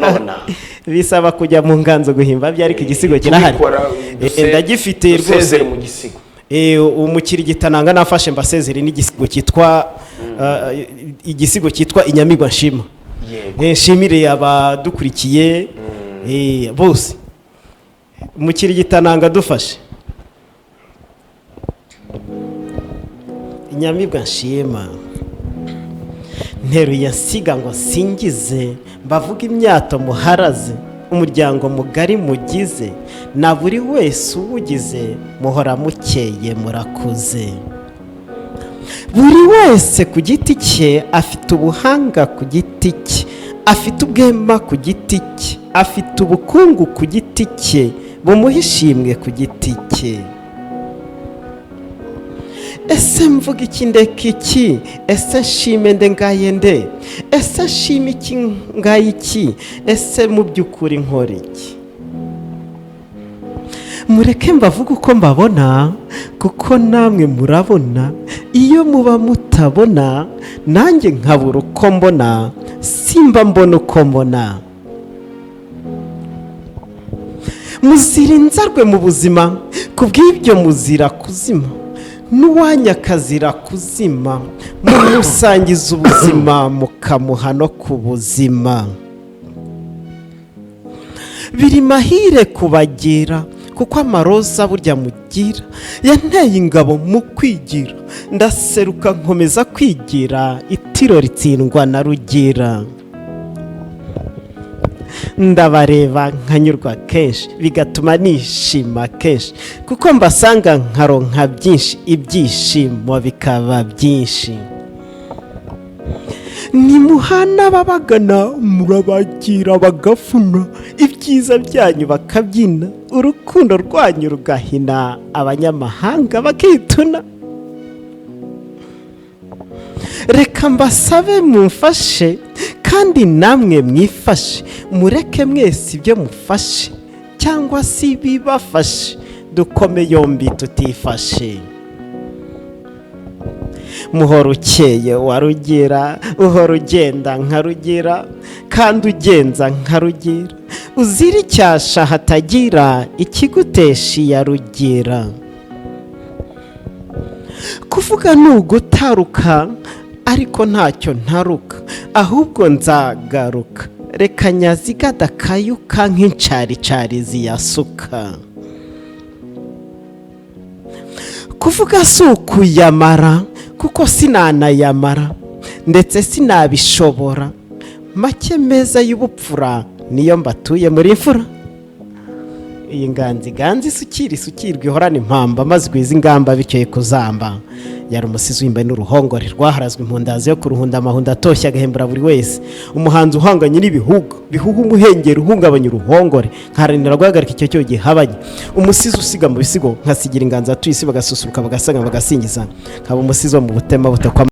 nona bisaba kujya mu nganzo guhimba byo ariko igisigo kirahari ndagifite rwose mu gisigo umukirigitananga nafashe mbasezere n'igisigo cyitwa igisigo cyitwa inyamibwa nshima nshimire abadukurikiye bose umukirigitananga dufashe inyamibwa nshima nteruye nsiga ngo singize mbavuga imyato muharaze umuryango mugari mugize na buri wese uwugize muhora mukeye murakuze buri wese ku giti cye afite ubuhanga ku giti cye afite ubwema ku giti cye afite ubukungu ku giti cye bumuha ishimwe ku giti cye ese mvuga iki ndeka iki ese nshime nde ngaye nde ese nshime iki ngaye iki ese mu by'ukuri nkora iki mureke mbavuga uko mbabona kuko namwe murabona iyo muba mutabona nanjye nkabura uko mbona simba mbona uko mbona muzira inzarwe mu buzima kubw'ibyo muzira kuzima n'uwanya akazira kuzima mumusangiza ubuzima mukamuha no ku buzima biri mahire kubagira kuko amaroza burya mugira yanteye ingabo mu kwigira ndaseruka nkomeza kwigira itiro ritsindwa na rugira ndabareba nkanyurwa kenshi bigatuma nishima kenshi kuko mbasanga nkaronka byinshi ibyishimo bikaba byinshi nimuhana babagana murabagira bagafuna ibyiza byanyu bakabyina urukundo rwanyu rugahina abanyamahanga bakituna reka mbasabe mumfashe kandi namwe mwifashe mureke mwese ibyo mufashe cyangwa si bibafashe dukome yombi tutifashe muhora ukeye warugira uhora ugenda nkarugira kandi ugenza nkarugira uzira icyasha hatagira ikigutesha iyarugira kuvuga ni ugutaruka ariko ntacyo ntaruka ahubwo nzagaruka reka nyaziga dakayuka nk'incaricari ziyasuka kuvuga si ukuyamara kuko sinanayamara ndetse sinabishobora make meza y'ubupfura niyo mbatuye muri imfura iyi nganzi isukirwa ihorana impamba maze igwiza ingamba bityo kuzamba yari umusizi w'imbaye n'uruhongore rwaharazwe impundazi yo kuruhunda amahunda atoshye agahembura buri wese umuhanzi uhanganye n'ibihugu bihuha umuhengeri uhungabanya uruhongore nkaharanira guhagarika icyo cyo gihabanye umusizi usiga mu bisigo nkasigira inganzi atuye isi bagasusuruka bagasanga bagasingiza nkaba umusizi wo mu butema butakwa